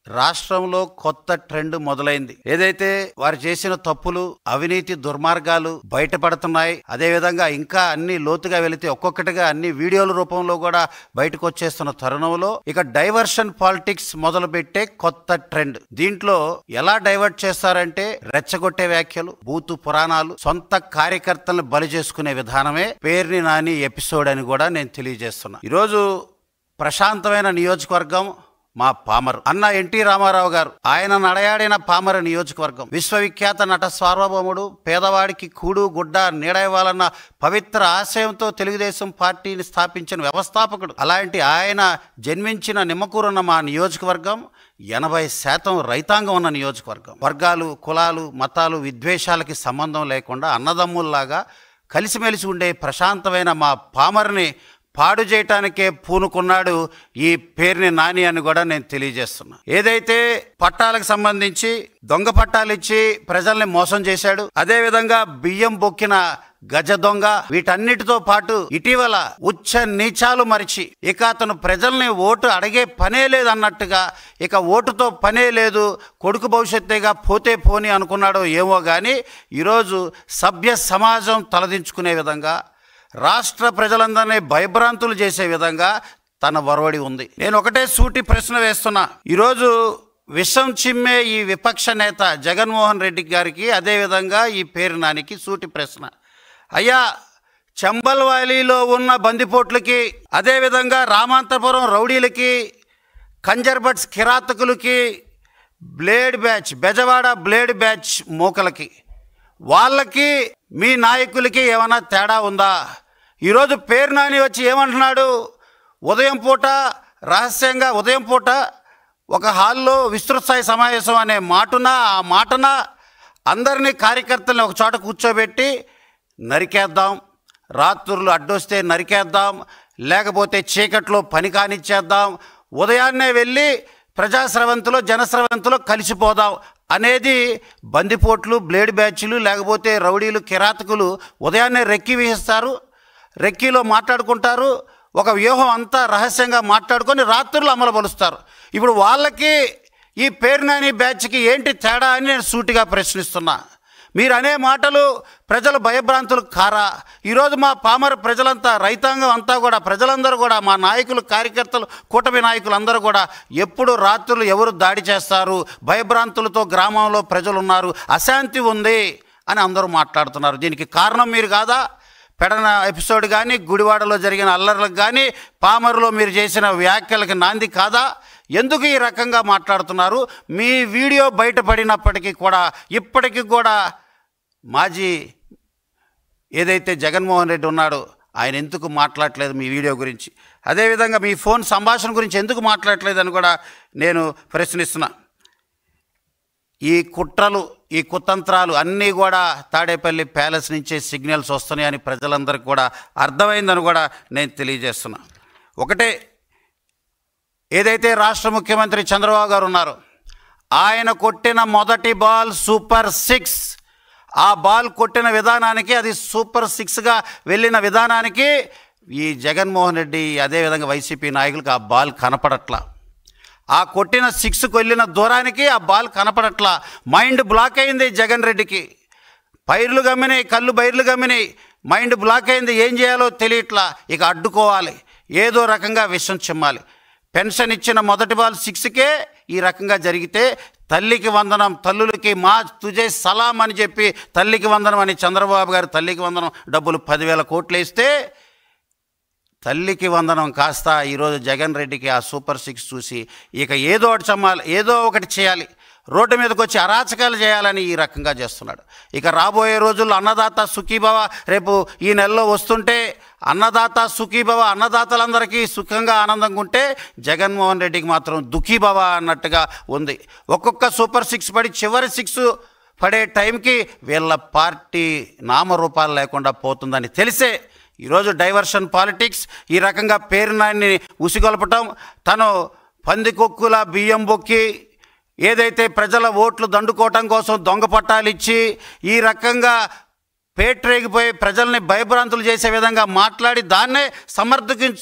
రాష్ట్రంలో కొత్త ట్రెండ్ మొదలైంది. ఏదైతే వారు చేసిన తప్పులు, అవినీతి, దుర్మార్గాలు బయటపడుతున్నాయి. అదేవిధంగా ఇంకా అన్ని లోతుగా వెళితే ఒక్కొక్కటిగా అన్ని వీడియోల రూపంలో కూడా బయటకు వచ్చేస్తున్న తరుణంలో ఇక డైవర్షన్ పాలిటిక్స్ మొదలుపెట్టే కొత్త ట్రెండ్. దీంట్లో ఎలా డైవర్ట్ చేస్తారంటే రెచ్చగొట్టే వ్యాఖ్యలు, బూతు పురాణాలు, సొంత కార్యకర్తలను బలి చేసుకునే విధానమే పేర్ని నాని ఎపిసోడ్ అని కూడా నేను తెలియజేస్తున్నా. ఈరోజు ప్రశాంతమైన నియోజకవర్గం మా పామరు. అన్న ఎన్టీ రామారావు గారు, ఆయన నడయాడిన పామరు నియోజకవర్గం. విశ్వవిఖ్యాత నట సార్వభౌముడు, పేదవాడికి కూడు గుడ్డ నీడ ఇవ్వాలన్న పవిత్ర ఆశయంతో తెలుగుదేశం పార్టీని స్థాపించిన వ్యవస్థాపకుడు. అలాంటి ఆయన జన్మించిన నిమ్మకూరున్న మా నియోజకవర్గం 80% రైతాంగం ఉన్న నియోజకవర్గం. వర్గాలు, కులాలు, మతాలు, విద్వేషాలకి సంబంధం లేకుండా అన్నదమ్ముల్లాగా కలిసిమెలిసి ఉండే ప్రశాంతమైన మా పామరుని పాడు చేయటానికే పూనుకున్నాడు ఈ పేర్ని నాని అని కూడా నేను తెలియజేస్తున్నా. ఏదైతే పట్టాలకు సంబంధించి దొంగ పట్టాలు ఇచ్చి ప్రజల్ని మోసం చేశాడు, అదేవిధంగా బియ్యం బొక్కిన గజ దొంగ, వీటన్నిటితో పాటు ఇటీవల ఉచ్చ నీచాలు మరిచి ఇక అతను ప్రజల్ని ఓటు అడిగే పనే లేదు అన్నట్టుగా, ఇక ఓటుతో పనే లేదు, కొడుకు భవిష్యత్తుగా పోతే పోని అనుకున్నాడో ఏమో కానీ ఈరోజు సభ్య సమాజం తలదించుకునే విధంగా, రాష్ట్ర ప్రజలందరినీ భయభ్రాంతులు చేసే విధంగా తన వరవడి ఉంది. నేను ఒకటే సూటి ప్రశ్న వేస్తున్నా. ఈరోజు విషం చిమ్మే ఈ విపక్ష నేత జగన్మోహన్ రెడ్డి గారికి, అదేవిధంగా ఈ పేరు నానికి సూటి ప్రశ్న. అయ్యా, చంబల్ వ్యాలీలో ఉన్న బందిపోట్లకి, అదేవిధంగా రామాంతపురం రౌడీలకి, కంజర్బట్స్ కిరాతకులకి, blade batch, Bezawada blade batch మూకలకి, వాళ్ళకి మీ నాయకులకి ఏమైనా తేడా ఉందా? ఈరోజు పేరు నాని వచ్చి ఏమంటున్నాడు? ఉదయం పూట రహస్యంగా ఒక హాల్లో విస్తృత స్థాయి సమావేశం అనే ఆ మాటన అందరినీ కార్యకర్తల్ని ఒక చోట కూర్చోబెట్టి నరికేద్దాం, రాత్రులు అడ్డొస్తే నరికేద్దాం, లేకపోతే చీకట్లో పని కానిచ్చేద్దాం, ఉదయాన్నే వెళ్ళి ప్రజాస్రవంతులో జనస్రవంతులో కలిసిపోదాం అనేది బందిపోట్లు, బ్లేడ్ బ్యాచ్లు, లేకపోతే రౌడీలు, కిరాతకులు ఉదయాన్నే రెక్కి వేస్తారు, రెక్కీలో మాట్లాడుకుంటారు, ఒక వ్యూహం అంతా రహస్యంగా మాట్లాడుకొని రాత్రులు అమలుపరుస్తారు. ఇప్పుడు వాళ్ళకి ఈ పేరు నాని బ్యాచ్కి ఏంటి తేడా అని నేను సూటిగా ప్రశ్నిస్తున్నా. మీరు అనే మాటలు ప్రజలు భయభ్రాంతులు కారా? ఈరోజు మా పామర ప్రజలంతా, రైతాంగం అంతా కూడా, ప్రజలందరూ కూడా, మా నాయకులు, కార్యకర్తలు, కూటమి నాయకులు అందరూ కూడా ఎప్పుడు రాత్రులు ఎవరు దాడి చేస్తారు, భయభ్రాంతులతో గ్రామంలో ప్రజలు ఉన్నారు, అశాంతి ఉంది అని అందరూ మాట్లాడుతున్నారు. దీనికి కారణం మీరు కాదా? పెడన ఎపిసోడ్ కానీ, గుడివాడలో జరిగిన అల్లర్లకు కానీ, పామరులో మీరు చేసిన వ్యాఖ్యలకు నాంది కాదా? ఎందుకు ఈ రకంగా మాట్లాడుతున్నారు? మీ వీడియో బయటపడినప్పటికీ కూడా ఇప్పటికీ కూడా మాజీ ఏదైతే జగన్మోహన్ రెడ్డి ఉన్నాడో ఆయన ఎందుకు మాట్లాడలేదు మీ వీడియో గురించి? అదేవిధంగా మీ ఫోన్ సంభాషణ గురించి ఎందుకు మాట్లాడలేదు అని కూడా నేను ప్రశ్నిస్తున్నా. ఈ కుట్రలు, ఈ కుతంత్రాలు అన్నీ కూడా తాడేపల్లి ప్యాలెస్ నుంచే సిగ్నల్స్ వస్తున్నాయని ప్రజలందరికీ కూడా అర్థమైందని కూడా నేను తెలియజేస్తున్నా. ఒకటే, ఏదైతే రాష్ట్ర ముఖ్యమంత్రి చంద్రబాబు గారు ఉన్నారో ఆయన కొట్టిన మొదటి బాల్ సూపర్ 6. ఆ బాల్ కొట్టిన విధానానికి, అది సూపర్ 6గా వెళ్ళిన విధానానికి ఈ జగన్మోహన్ రెడ్డి, అదేవిధంగా వైసీపీ నాయకులకు ఆ బాల్ కనపడట్లా. ఆ కొట్టిన 6కు వెళ్ళిన దూరానికి ఆ బాల్ కనపడట్లా. మైండ్ బ్లాక్ అయింది జగన్ రెడ్డికి. పైర్లు గమ్మినాయి, కళ్ళు బైర్లు గమ్మినాయి, మైండ్ బ్లాక్ అయింది. ఏం చేయాలో తెలియట్లా. ఇక అడ్డుకోవాలి, ఏదో రకంగా విషం చిమ్మాలి. పెన్షన్ ఇచ్చిన మొదటి బాల్ 6కే ఈ రకంగా జరిగితే, తల్లికి వందనం, తల్లులకి మా తుజే సలాం అని చెప్పి తల్లికి వందనం అని చంద్రబాబు గారు తల్లికి వందనం డబ్బులు 10,000 కోట్లు వేస్తే, తల్లికి వందనం కాస్త ఈరోజు జగన్ రెడ్డికి ఆ సూపర్ 6 చూసి ఇక ఏదో ఒకటి చమ్మాలి, ఏదో ఒకటి చేయాలి, రోడ్డు మీదకి వచ్చి అరాచకాలు చేయాలని ఈ రకంగా చేస్తున్నాడు. ఇక రాబోయే రోజుల్లో అన్నదాత సుఖీభవ రేపు ఈ నెలలో వస్తుంటే, అన్నదాత సుఖీభవ, అన్నదాతలందరికీ సుఖంగా ఆనందంగా ఉంటే, జగన్మోహన్ రెడ్డికి మాత్రం దుఃఖీభవ అన్నట్టుగా ఉంది. ఒక్కొక్క సూపర్ 6 పడి చివరి 6 పడే టైంకి వీళ్ళ పార్టీ నామరూపాలు లేకుండా పోతుందని తెలిసే ఈరోజు డైవర్షన్ పాలిటిక్స్, ఈ రకంగా పేరు నాన్ని ఉసిగొల్పటం, తను పందికొక్కుల బియ్యం బొక్కి ఏదైతే ప్రజల ఓట్లు దండుకోవటం కోసం దొంగ పట్టాలు ఇచ్చి ఈ రకంగా పేట్రేగిపోయి ప్రజల్ని భయభ్రాంతులు చేసే విధంగా మాట్లాడి దాన్నే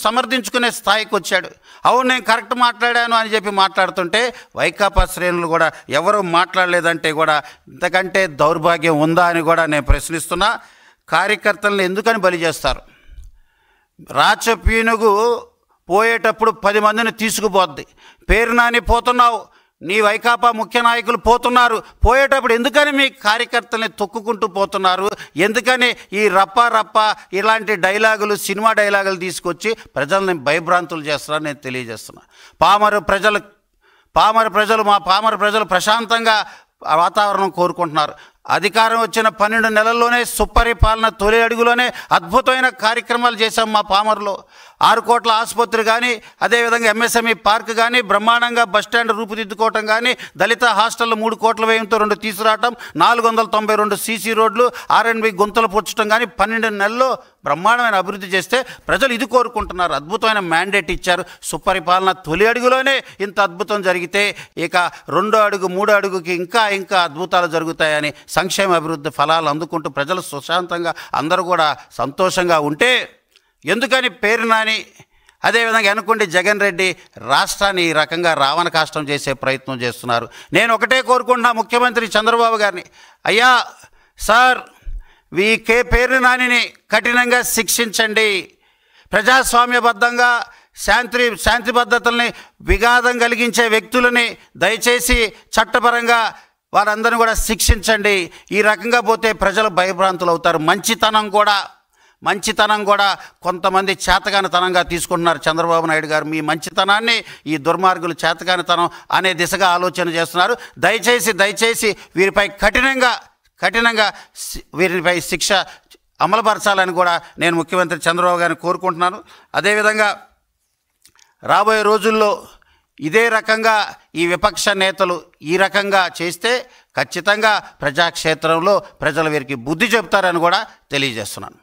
సమర్థించుకునే స్థాయికి వచ్చాడు. అవును, నేను కరెక్ట్ మాట్లాడాను అని చెప్పి మాట్లాడుతుంటే వైకాపా శ్రేణులు కూడా ఎవరు మాట్లాడలేదంటే కూడా ఇంతకంటే దౌర్భాగ్యం ఉందా అని కూడా నేను ప్రశ్నిస్తున్నా. కార్యకర్తలను ఎందుకని బలి చేస్తారు? రాచపీనుగు పోయేటప్పుడు 10 మందిని తీసుకుపోద్ది. పేరు నాని పోతున్నావు, నీ వైకాపా ముఖ్య నాయకులు పోతున్నారు, పోయేటప్పుడు ఎందుకని మీ కార్యకర్తల్ని తొక్కుకుంటూ పోతున్నారు? ఎందుకని ఈ రప్ప ఇలాంటి డైలాగులు, సినిమా డైలాగులు తీసుకొచ్చి ప్రజల్ని భయభ్రాంతులు చేస్తున్నారని నేను తెలియజేస్తున్నా. పామర ప్రజలు ప్రశాంతంగా వాతావరణం కోరుకుంటున్నారు. అధికారం వచ్చిన 12 నెలల్లోనే సుపరిపాలన తొలి అడుగులోనే అద్భుతమైన కార్యక్రమాలు చేశాం మా పామరులో. 6 కోట్ల ఆసుపత్రి కానీ, అదేవిధంగా ఎంఎస్ఎంఈ పార్క్ కానీ, బ్రహ్మాండంగా బస్టాండ్ రూపుదిద్దుకోవటం కానీ, దళిత హాస్టళ్ళు 3 కోట్ల వ్యయంతో 2 తీసుకురావటం, 492 సీసీ రోడ్లు, ఆర్ఎన్బి గుంతలు పూడ్చడం కానీ 12 నెలల్లో బ్రహ్మాండమైన అభివృద్ధి చేస్తే ప్రజలు ఇది కోరుకుంటున్నారు. అద్భుతమైన మ్యాండేట్ ఇచ్చారు. సుపరిపాలన తొలి అడుగులోనే ఇంత అద్భుతం జరిగితే ఇక 2వ అడుగు 3వ అడుగుకి ఇంకా అద్భుతాలు జరుగుతాయని సంక్షేమ అభివృద్ధి ఫలాలు అందుకుంటూ ప్రజలు సుశాంతంగా అందరూ కూడా సంతోషంగా ఉంటే ఎందుకని పేరు నాని, అదేవిధంగా అనుకోండి జగన్ రెడ్డి రాష్ట్రాన్ని ఈ రకంగా రావణ కాష్టం చేసే ప్రయత్నం చేస్తున్నారు? నేను ఒకటే కోరుకుంటున్నా ముఖ్యమంత్రి చంద్రబాబు గారిని, అయ్యా సార్, పేరు నానిని కఠినంగా శిక్షించండి. ప్రజాస్వామ్యబద్ధంగా శాంతి భద్రతల్ని విఘాతం కలిగించే వ్యక్తులని దయచేసి చట్టపరంగా వారందరినీ కూడా శిక్షించండి. ఈ రకంగా పోతే ప్రజలు భయభ్రాంతులు అవుతారు. మంచితనం కూడా కొంతమంది చేతగానితనంగా తీసుకుంటున్నారు. చంద్రబాబు నాయుడు గారు మీ మంచితనాన్ని ఈ దుర్మార్గులు చేతగానితనం అనే దిశగా ఆలోచన చేస్తున్నారు. దయచేసి వీరిపై కఠినంగా వీరిపై శిక్ష అమలుపరచాలని కూడా నేను ముఖ్యమంత్రి చంద్రబాబు గారిని కోరుకుంటున్నాను. అదేవిధంగా రాబోయే రోజుల్లో ఇదే రకంగా ఈ విపక్ష నేతలు ఈ రకంగా చేస్తే ఖచ్చితంగా ప్రజాక్షేత్రంలో ప్రజలు వీరికి బుద్ధి చెబుతారని కూడా తెలియజేస్తున్నాను.